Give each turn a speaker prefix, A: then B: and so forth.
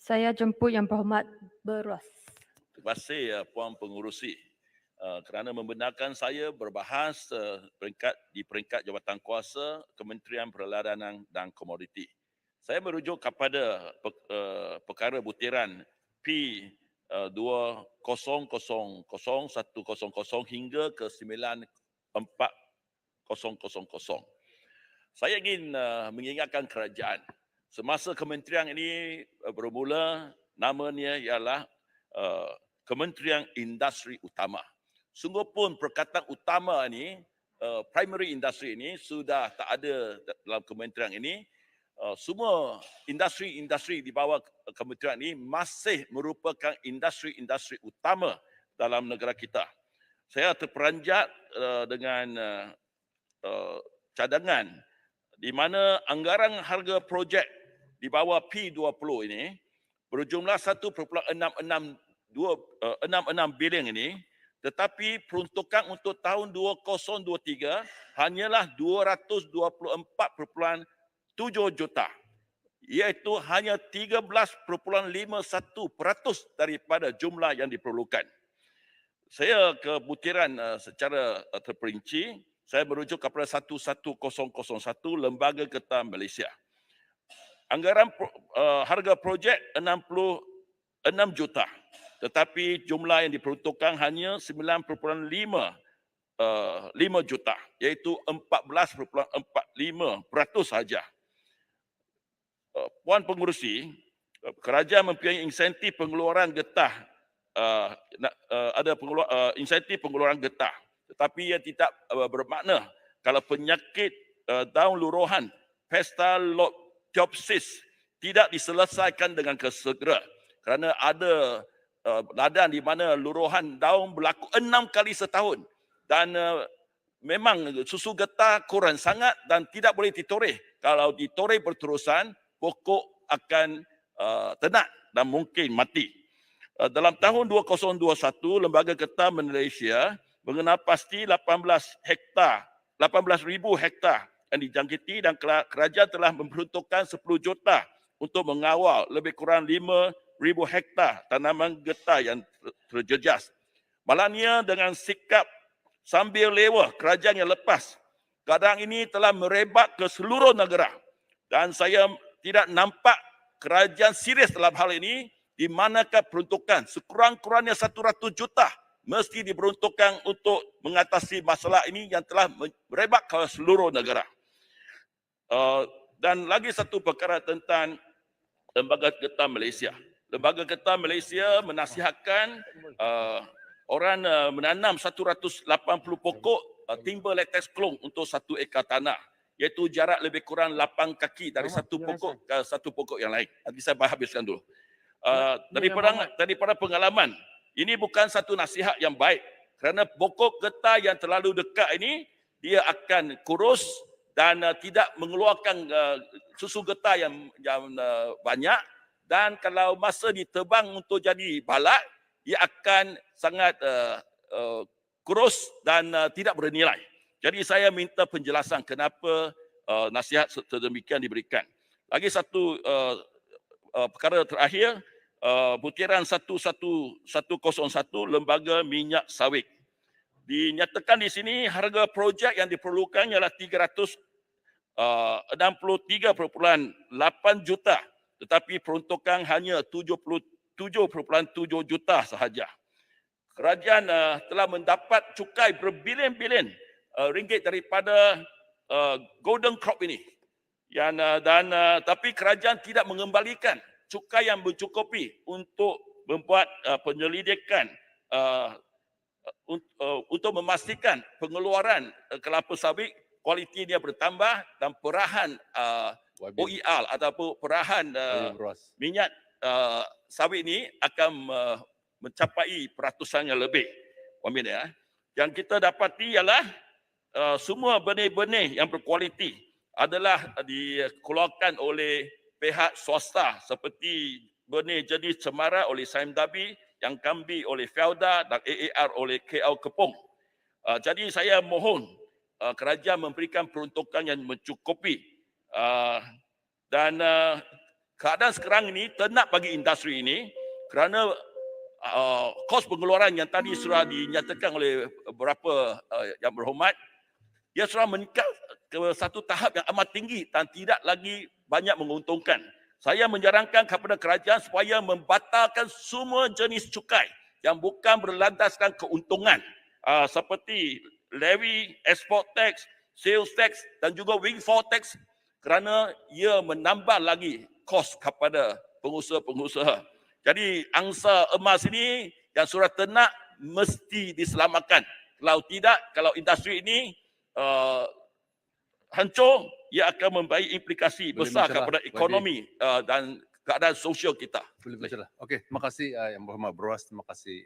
A: Saya jemput Yang Berhormat Beros.
B: Terima kasih Puan Pengurusi kerana membenarkan saya berbahas di peringkat jabatan kuasa Kementerian Perladanan dan Komoditi. Saya merujuk kepada perkara butiran P20001100 hingga ke 94000. Saya ingin mengingatkan kerajaan semasa kementerian ini bermula, namanya ialah Kementerian Industri Utama. Sungguh pun perkataan utama ini, primary industri ini sudah tak ada dalam kementerian ini. Semua industri-industri di bawah kementerian ini masih merupakan industri-industri utama dalam negara kita. Saya terperanjat dengan cadangan di mana anggaran harga projek di bawah P20 ini berjumlah 1.666 bilion ini, tetapi peruntukan untuk tahun 2023 hanyalah 224.7 juta, iaitu hanya 13.51% daripada jumlah yang diperlukan. Saya ke butiran secara terperinci. Saya merujuk kepada 11001 Lembaga Getah Malaysia. Anggaran harga projek 66 juta, tetapi jumlah yang diperuntukkan hanya 9.5 juta, iaitu 14.45% sahaja. Puan Pengurusi, kerajaan mempunyai insentif pengeluaran getah, insentif pengeluaran getah, tetapi ia tidak bermakna kalau penyakit daun luruhan Pestalotiopsis tidak diselesaikan dengan segera, kerana ada ladang di mana luruhan daun berlaku 6 kali setahun dan memang susu getah kurang sangat dan tidak boleh ditoreh. Kalau ditoreh berterusan, pokok akan ternak dan mungkin mati. Dalam tahun 2021, Lembaga Getah Malaysia mengenal pasti 18,000 hektar yang dijangkiti dan kerajaan telah memperuntukkan 10 juta untuk mengawal lebih kurang 5,000 hektar tanaman getah yang terjejas. Malangnya dengan sikap sambil lewa kerajaan yang lepas, keadaan ini telah merebak ke seluruh negara dan saya tidak nampak kerajaan serius dalam hal ini, di manakah peruntukan sekurang-kurangnya 100 juta mesti diperuntukkan untuk mengatasi masalah ini yang telah merebak ke seluruh negara. Dan lagi satu perkara tentang Lembaga Getah Malaysia. Lembaga Getah Malaysia menasihatkan orang menanam 180 pokok timber latex klong untuk 1 ekar tanah, iaitu jarak lebih kurang 8 kaki dari satu pokok ke satu pokok yang lain. Nanti saya habiskan dulu. Daripada pengalaman, ini bukan satu nasihat yang baik, kerana pokok getah yang terlalu dekat ini dia akan kurus dan tidak mengeluarkan susu getah yang banyak, dan kalau masa ditebang untuk jadi balat, ia akan sangat kurus dan tidak bernilai. Jadi saya minta penjelasan kenapa nasihat sedemikian diberikan. Lagi satu perkara terakhir, butiran 11101 Lembaga Minyak Sawit. Dinyatakan di sini harga projek yang diperlukan ialah 363.8 juta, tetapi peruntukan hanya 77.7 juta sahaja. Kerajaan telah mendapat cukai berbilion-bilion ringgit daripada golden crop ini. Tapi kerajaan tidak mengembalikan cukai yang mencukupi untuk membuat penyelidikan untuk memastikan pengeluaran kelapa sawit kualiti dia bertambah dan perahan OER ataupun perahan minyak sawit ini akan mencapai peratusan yang lebih. Yang kita dapati ialah semua benih-benih yang berkualiti adalah dikeluarkan oleh pihak swasta, seperti benih jenis cemara oleh Saim Dabi, yang kambi oleh Felda dan AAR oleh KL Kepong. Jadi saya mohon kerajaan memberikan peruntukan yang mencukupi dan keadaan sekarang ini ternak bagi industri ini kerana kos pengeluaran yang tadi sudah dinyatakan oleh beberapa yang berhormat, dia sudah meningkat ke satu tahap yang amat tinggi dan tidak lagi banyak menguntungkan. Saya menyarankan kepada kerajaan supaya membatalkan semua jenis cukai yang bukan berlandaskan keuntungan seperti levy, export tax, sales tax dan juga windfall tax kerana ia menambah lagi kos kepada pengusaha-pengusaha. Jadi angsa emas ini yang surat ternak mesti diselamatkan. Kalau tidak, kalau industri ini hancur, ia akan membawa implikasi besar kepada ekonomi dan keadaan sosial kita.
C: Boleh berbicara. Okey, terima kasih Yang Berhormat Bros, terima kasih